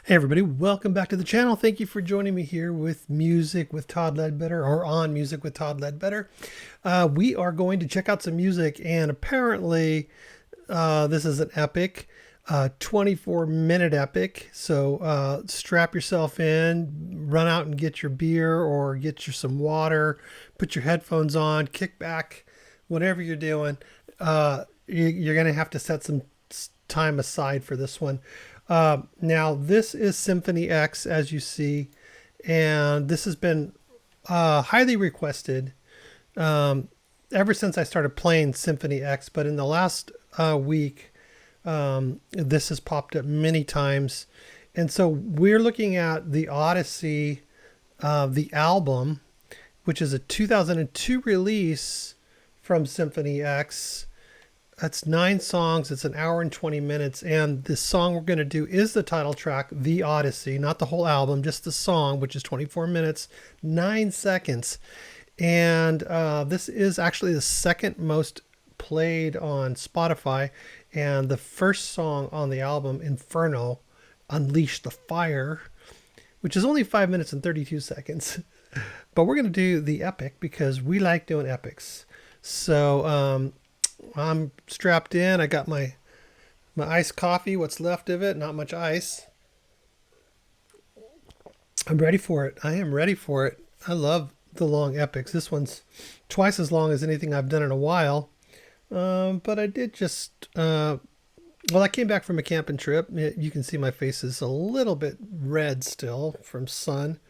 Hey everybody, welcome back to the channel. Thank you for joining me here with Music with Todd Ledbetter, or on Music with Todd Ledbetter. We are going to check out some music, and apparently this is an epic, 24-minute epic. So strap yourself in, run out and get your beer or get you some water, put your headphones on, kick back, whatever you're doing. You're going to have to set some time aside for this one. Now this is Symphony X, as you see, and this has been highly requested ever since I started playing Symphony X, but in the last week this has popped up many times. And so we're looking at the Odyssey, the album, which is a 2002 release from Symphony X. That's 9 songs. It's an hour and 20 minutes. And the song we're going to do is the title track, The Odyssey, not the whole album, just the song, which is 24 minutes, 9 seconds. And this is actually the second most played on Spotify. And the first song on the album, Inferno, Unleash the Fire, which is only 5 minutes and 32 seconds. But we're going to do the epic because we like doing epics. So, I'm strapped in. I got my iced coffee, what's left of it, not much ice. I'm ready for it. I am ready for it. I love the long epics. This one's twice as long as anything I've done in a while. But I did just, well, I came back from a camping trip. You can see my face is a little bit red still from sun.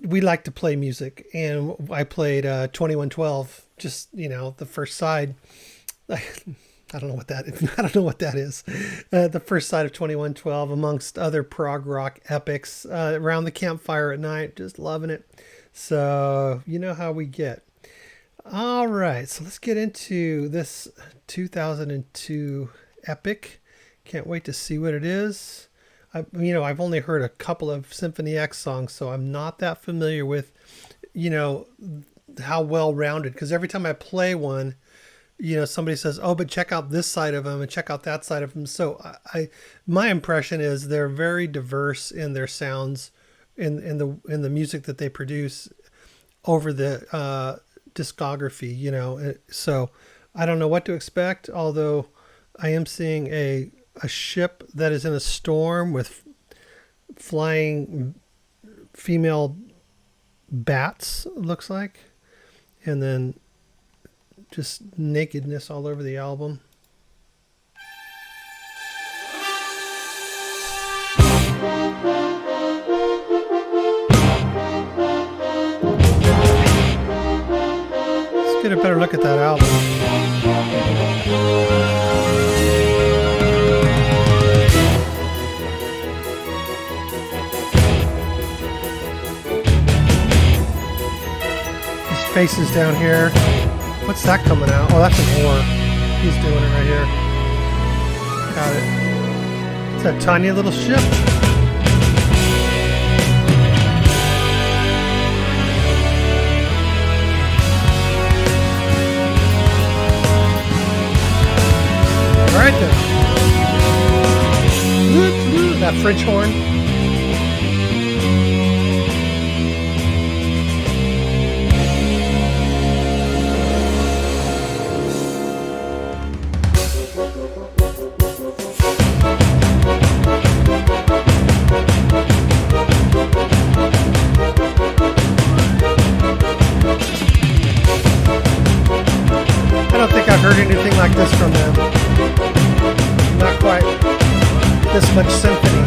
We like to play music, and I played 2112, just, the first side. I don't know what that is. I don't know what that is. The first side of 2112, amongst other prog rock epics, around the campfire at night, just loving it. So you know how we get. All right, so let's get into this 2002 epic. Can't wait to see what it is. I've only heard a couple of Symphony X songs, so I'm not that familiar with, how well-rounded. Because every time I play one, somebody says, "Oh, but check out this side of them and check out that side of them." So my impression is they're very diverse in their sounds, in the music that they produce over the discography. So I don't know what to expect. Although I am seeing a ship that is in a storm with flying female bats, it looks like, and then just nakedness all over the album. Let's get a better look at that album. Faces down here. What's that coming out? Oh, that's an oar. He's doing it right here. Got it. It's a tiny little ship. All right then. That French horn. I don't think I've heard anything like this from them. Not quite this much symphony,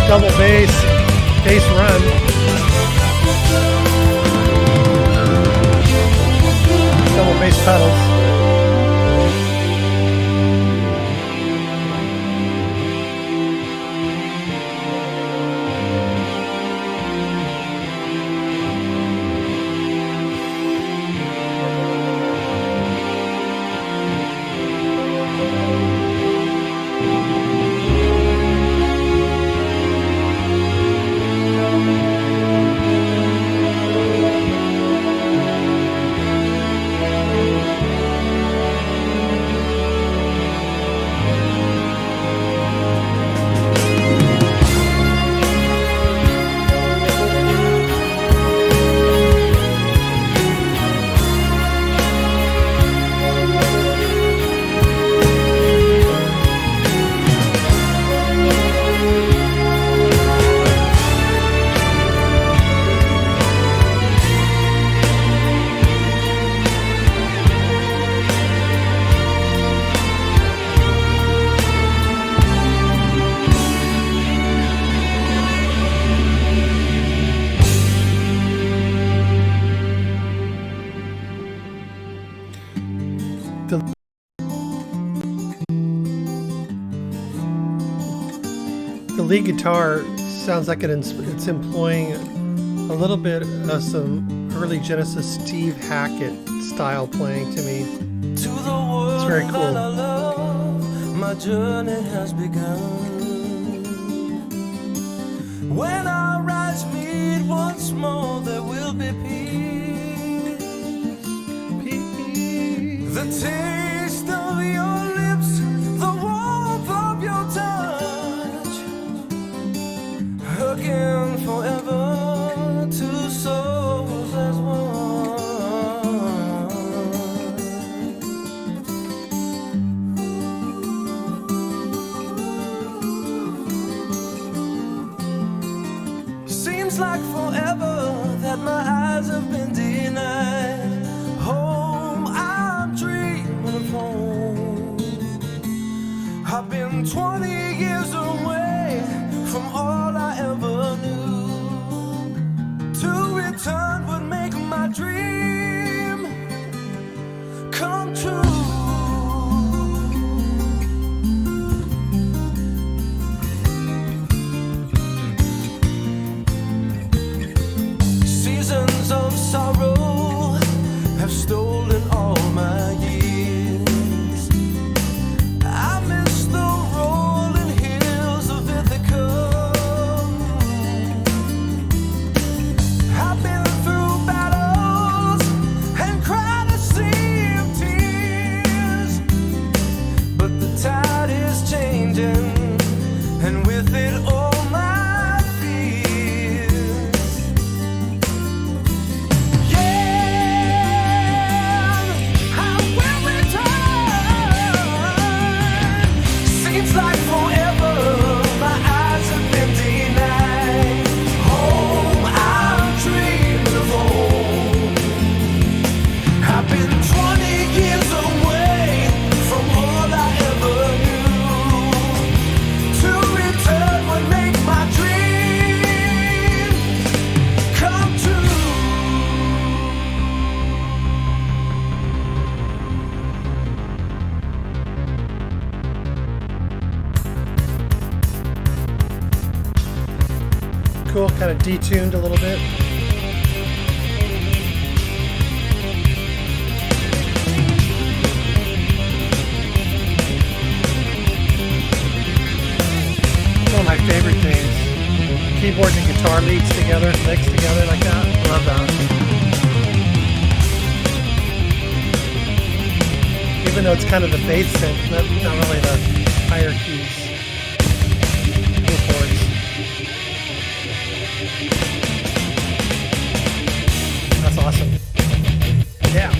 double bass run. Double bass pedals. The lead guitar sounds like it's employing a little bit of some early Genesis Steve Hackett style playing to me. It's very cool. My journey has begun. When our eyes meet once more, there will be peace. The taste of your lips, the warmth of your touch, again forever, two souls as one. Seems like forever that my eyes have been denied. Home, I'm dreaming of home. I've been 20 years away from all I ever knew. To return would make my dream come true. Seasons of sorrow have stolen all my years. I miss the rolling hills of Ithaca. I've been through battles and cried a sea of tears, but the tide is changing, and with it all my fears. I will return. Seems like forever, my eyes have been denied. Home, I'm dreaming of home. I've been 20 years away from all I ever knew. To return would make my dream come true. Cool, kind of detuned a little bit. One of my favorite things. Keyboard and guitar leads together, mixed together like that. Love that. Even though it's kind of the bass synth, not really the higher keys. Cool chords. That's awesome. Yeah.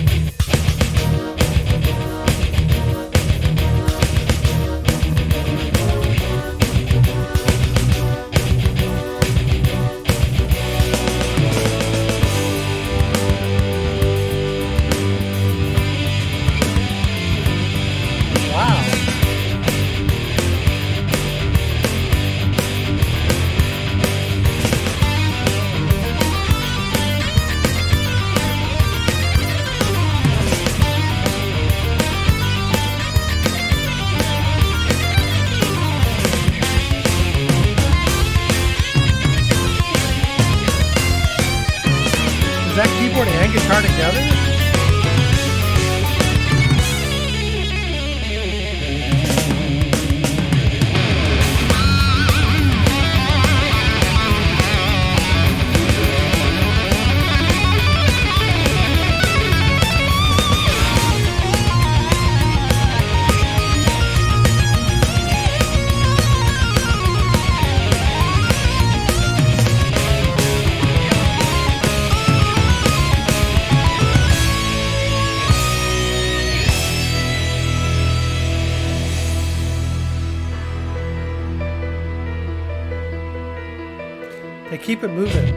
Wow. guitar together? They keep it moving.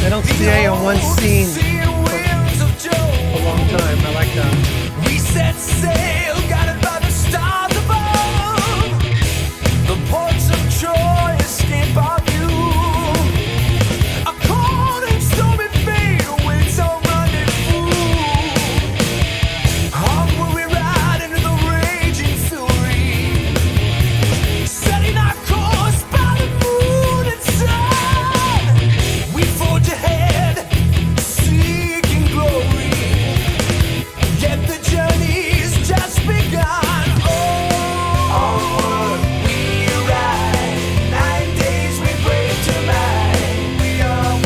They don't stay on one scene for a long time. I like that. We set sail, guided by the stars above. The ports of Troy escape our view. A cold and stormy fate awaits our rendezvous. On will we ride into the raging fury, setting our course by the moon and sun. We forge ahead, seeking glory. Yet the journey's just begun. Onward we ride. 9 days we brave tonight. We are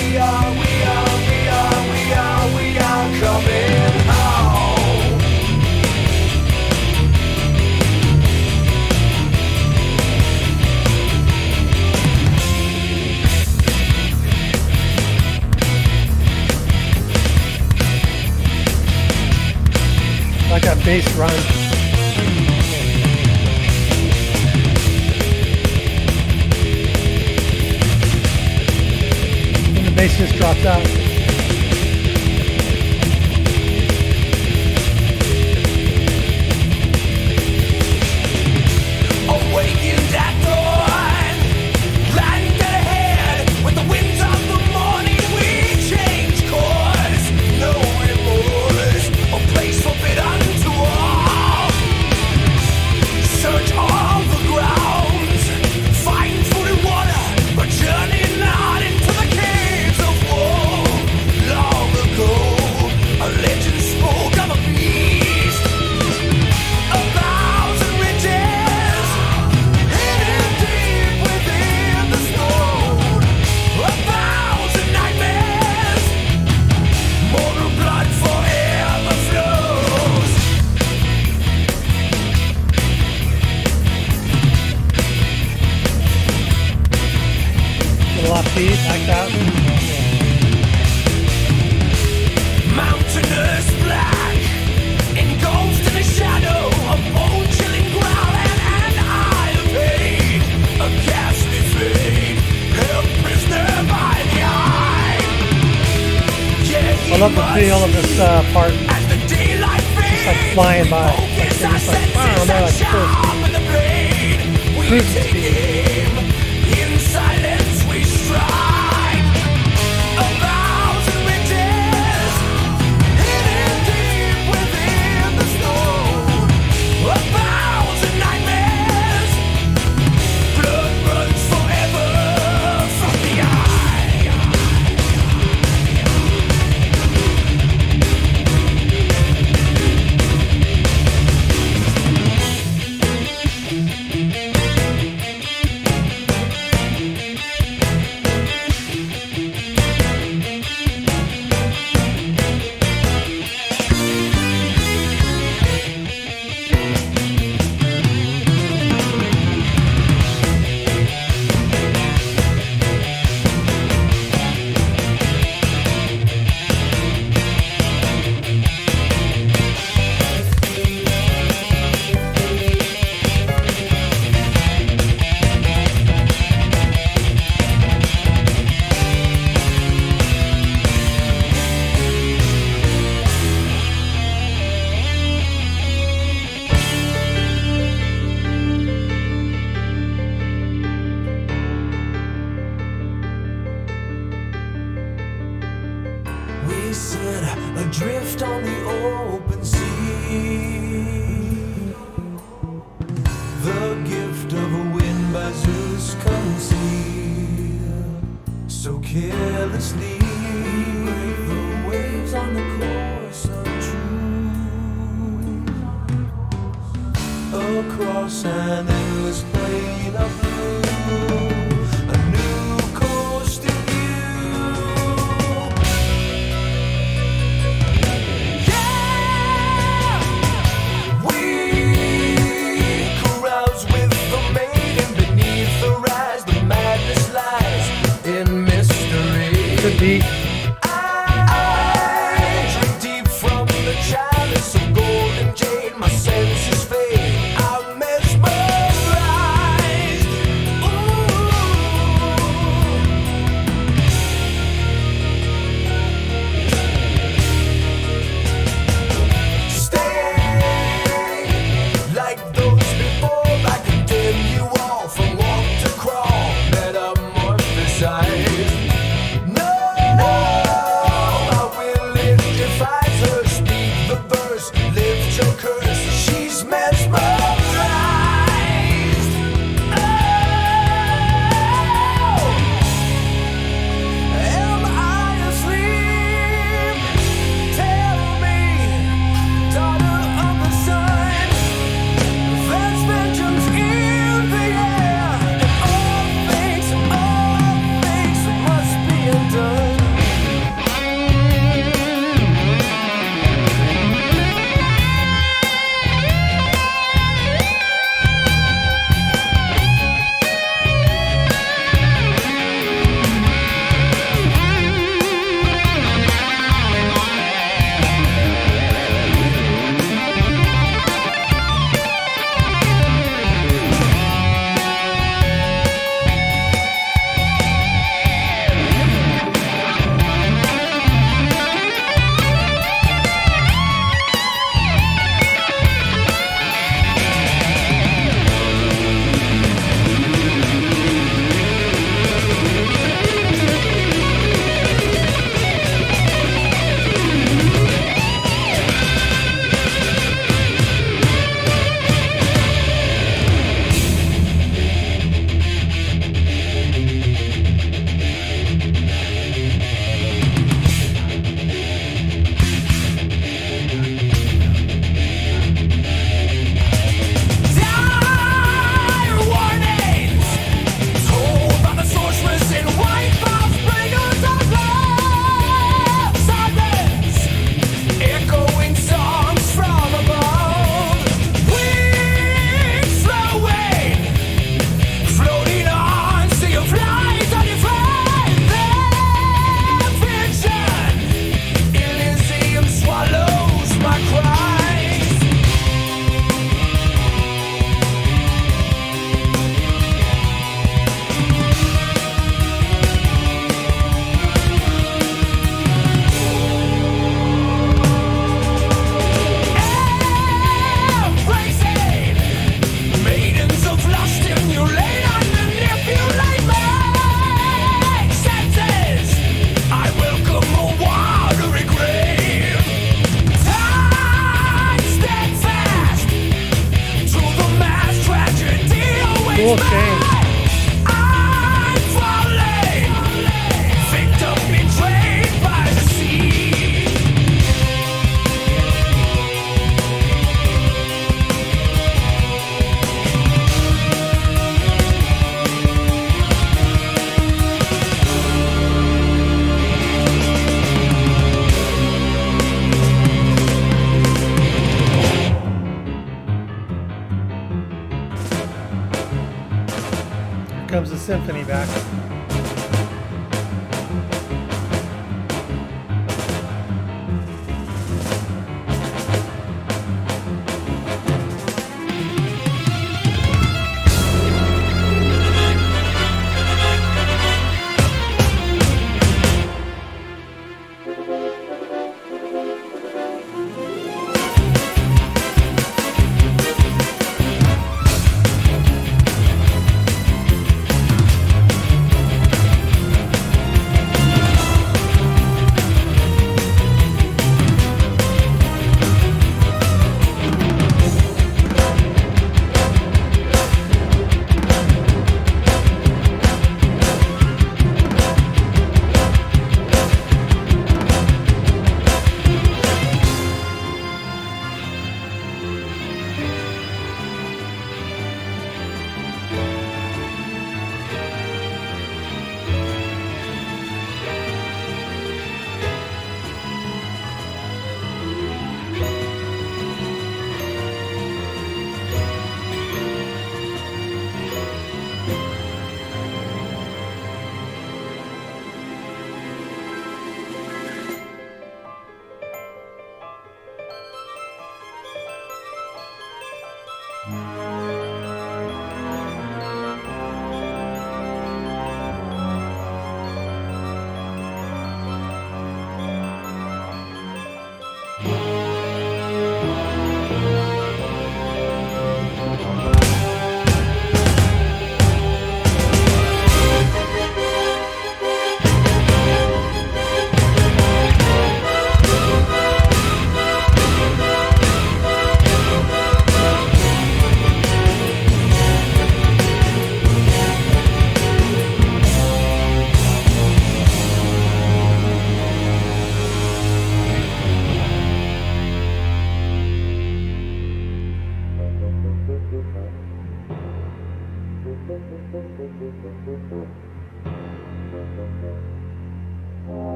coming home. I like that bass run. And the bass just drops out. Awakened at dawn, riding dead ahead with the winds of the morning. We change course, no remorse, a place forbidden to all. Search all the grounds, find food and water, but journey not into the caves of war. Long ago, a legend spoke of a beast, a thousand riches hidden deep within the stone, a thousand nightmares, mortal blood forever flows. Little offbeat, like that. Mountainous black, engulfed in the shadow of bone-chilling growl and an eye of pain, a ghastly fate, held prisoner by the eye. Yeah, I love the feel of this part. as the daylight fades, like flying by. Like focus they're our just like, wow, senses they're and like sharpen the blade. We cruising take speed. aim, in silence we strike. A thousand riches hidden deep within the stone, a thousand nightmares, blood runs forever from the eye. across an endless plain of blue, a new coast in view. Yeah, we carouse with the maiden beneath the rise. The madness lies in mystery. Could be. Cool change. Comes the Symphony back.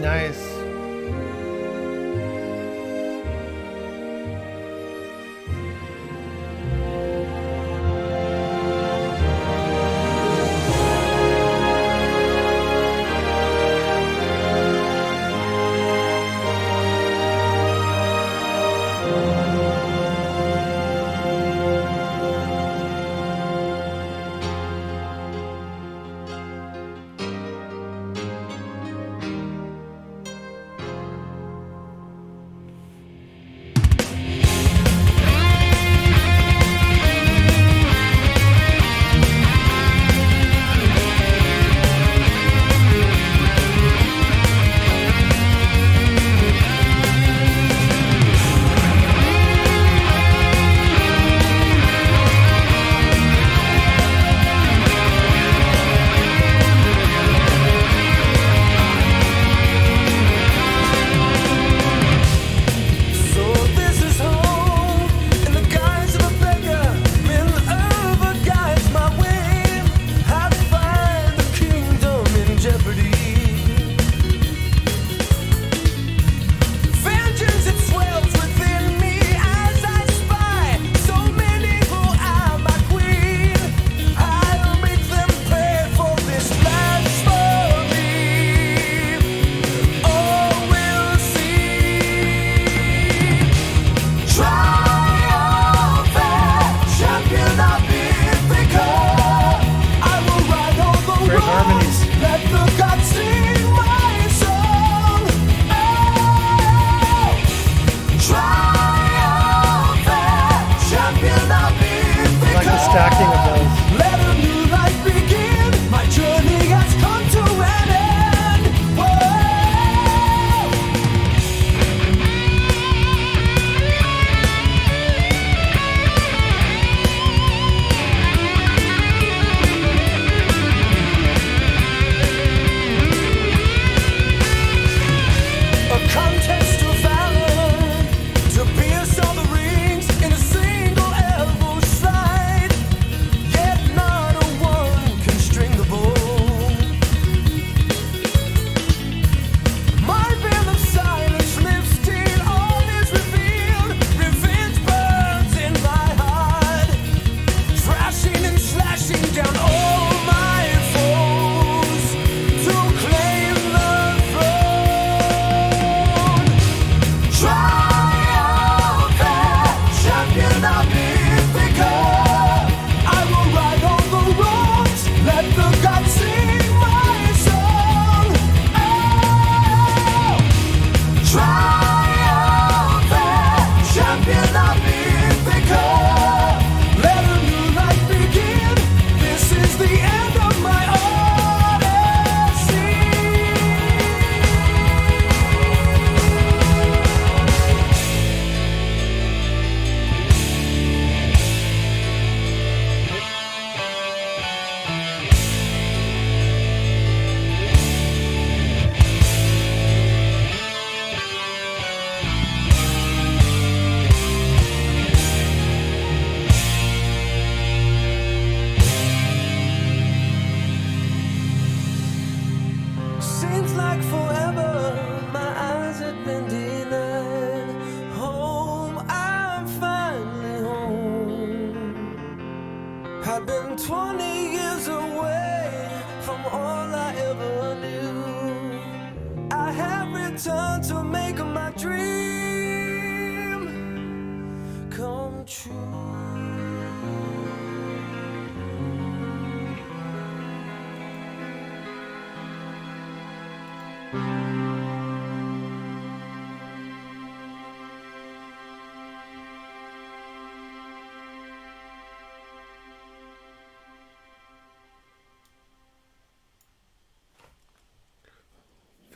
Nice.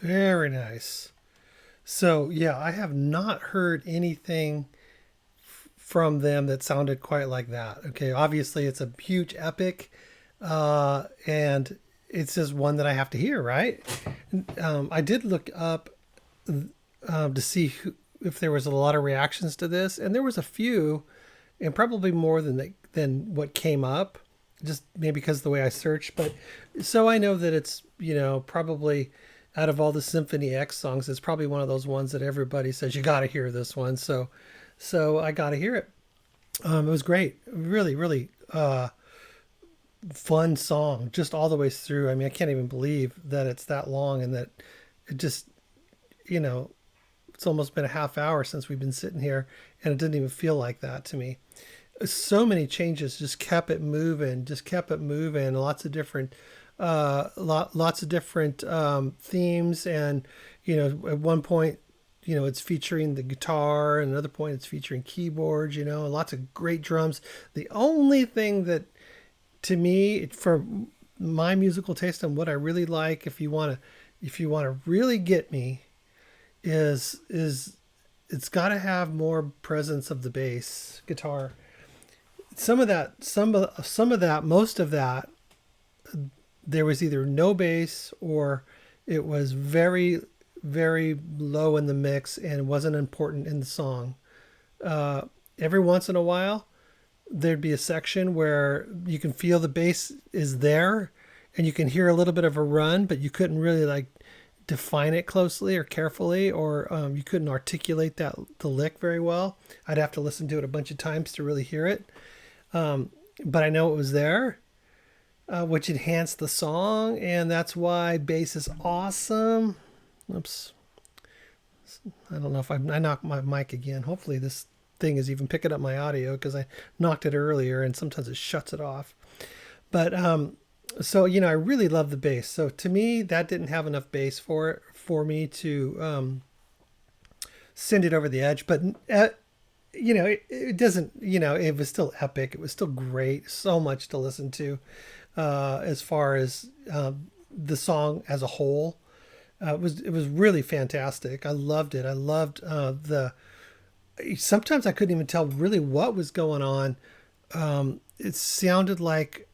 Very nice. So yeah, I have not heard anything from them that sounded quite like that. Okay, obviously it's a huge epic, and it's just one that I have to hear, right? I did look up to see if there was a lot of reactions to this, and there was a few, and probably more than what came up, just maybe because of the way I searched. But so I know that it's probably out of all the Symphony X songs, it's probably one of those ones that everybody says you got to hear this one. So I got to hear it. It was great, really, really fun song, just all the way through. I mean, I can't even believe that it's that long and that it just you know it's almost been a half hour since we've been sitting here, and it didn't even feel like that to me. So many changes, just kept it moving, lots of different lots of different themes. And at one point it's featuring the guitar, and another point it's featuring keyboards, and lots of great drums. The only thing that, to me, for my musical taste and what I really like, if you want to really get me, is it's got to have more presence of the bass guitar. Most of that, there was either no bass, or it was very, very low in the mix and wasn't important in the song. Every once in a while, there'd be a section where you can feel the bass is there, and you can hear a little bit of a run, but you couldn't really define it closely or carefully, or you couldn't articulate the lick very well. I'd have to listen to it a bunch of times to really hear it. But I know it was there, which enhanced the song, and that's why bass is awesome. Oops. I don't know if I knocked my mic again. Hopefully this thing is even picking up my audio, because I knocked it earlier and sometimes it shuts it off. But so I really love the bass. So to me, that didn't have enough bass for me to send it over the edge. But it doesn't. It was still epic. It was still great. So much to listen to, as far as the song as a whole. It was really fantastic. I loved it. I loved sometimes I couldn't even tell really what was going on. It sounded like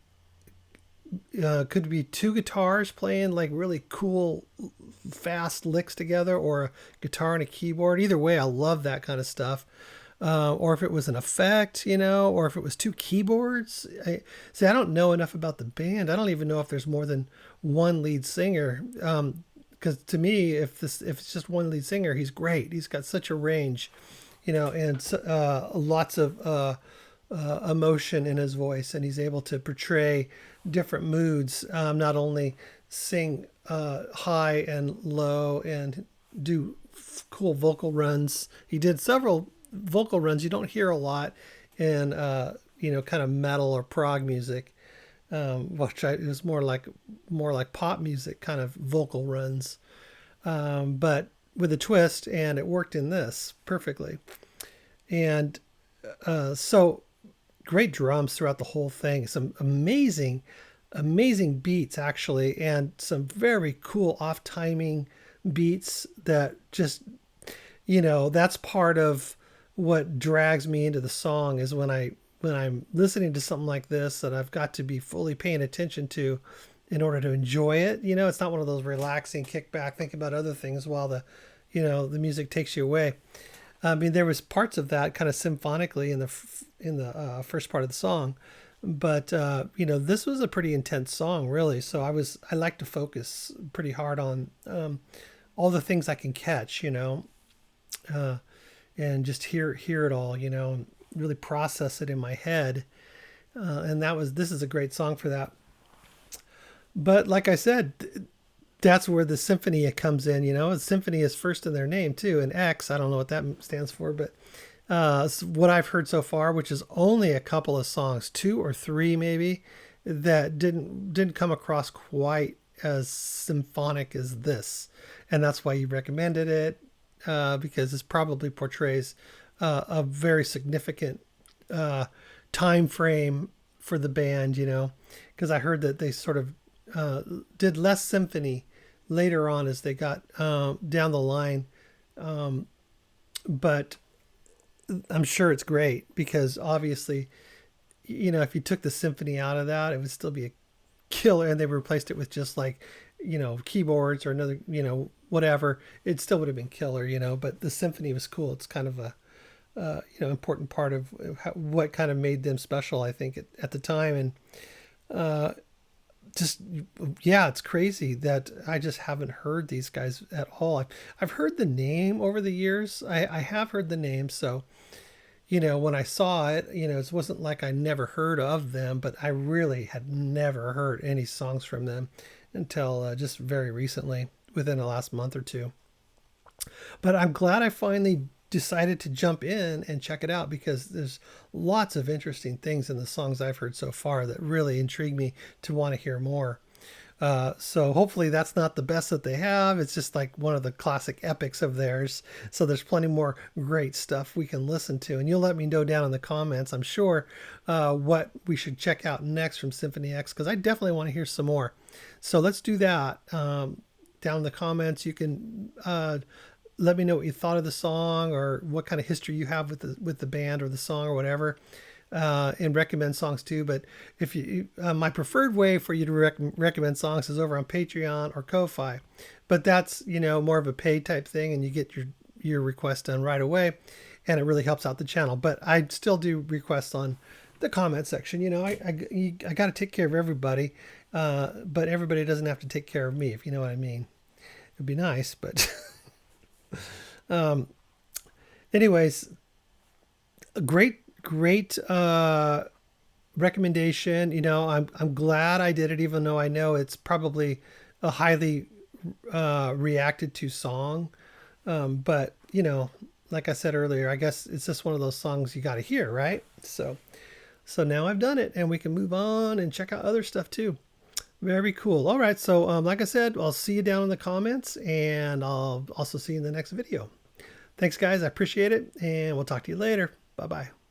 could be two guitars playing really cool, fast licks together, or a guitar and a keyboard. Either way, I love that kind of stuff. Or if it was an effect, or if it was two keyboards. I don't know enough about the band. I don't even know if there's more than one lead singer. Because to me, if it's just one lead singer, he's great. He's got such a range, and lots of emotion in his voice, and he's able to portray different moods. Not only sing high and low and do cool vocal runs. He did several vocal runs you don't hear a lot in kind of metal or prog music, which it was more like pop music kind of vocal runs, but with a twist, and it worked in this perfectly. And so great drums throughout the whole thing. Some amazing beats, actually, and some very cool off timing beats that just that's part of what drags me into the song, is when I'm listening to something like this that I've got to be fully paying attention to in order to enjoy it. It's not one of those relaxing kick back, think about other things while the music takes you away. I mean, there was parts of that kind of symphonically in the first part of the song, but this was a pretty intense song, really. So I like to focus pretty hard on all the things I can catch, and just hear it all, and really process it in my head. And this is a great song for that. But like I said, that's where the symphony comes in. Symphony is first in their name too, and X, I don't know what that stands for, but what I've heard so far, which is only a couple of songs, 2 or 3 maybe, that didn't come across quite as symphonic as this. And that's why you recommended it, because this probably portrays a very significant time frame for the band, because I heard that they sort of did less symphony later on as they got down the line. But I'm sure it's great because obviously, if you took the symphony out of that, it would still be a killer, and they replaced it with just like, keyboards or another, whatever. It still would have been killer, But the symphony was cool. It's kind of a important part of what kind of made them special, I think, at the time. And just yeah, it's crazy that I just haven't heard these guys at all. I've heard the name over the years. I have heard the name, so when I saw it, it wasn't like I never heard of them, but I really had never heard any songs from them until just very recently, within the last month or two. But I'm glad I finally decided to jump in and check it out because there's lots of interesting things in the songs I've heard so far that really intrigue me to want to hear more. So hopefully that's not the best that they have. It's just like one of the classic epics of theirs. So there's plenty more great stuff we can listen to. And you'll let me know down in the comments, I'm sure, what we should check out next from Symphony X, because I definitely want to hear some more. So let's do that. Down in the comments, you can let me know what you thought of the song or what kind of history you have with the band or the song or whatever. And recommend songs too. But if you, my preferred way for you to recommend songs is over on Patreon or Ko-Fi. But that's, more of a paid type thing, and you get your request done right away, and it really helps out the channel. But I still do requests on the comment section. I got to take care of everybody, but everybody doesn't have to take care of me, if you know what I mean. It'd be nice, but anyways, a great recommendation. I'm glad I did it, even though I know it's probably a highly reacted to song. But like I said earlier, I guess it's just one of those songs you got to hear, right? So now I've done it, and we can move on and check out other stuff too. Very cool. All right. So like I said, I'll see you down in the comments, and I'll also see you in the next video. Thanks, guys. I appreciate it, and we'll talk to you later. Bye-bye.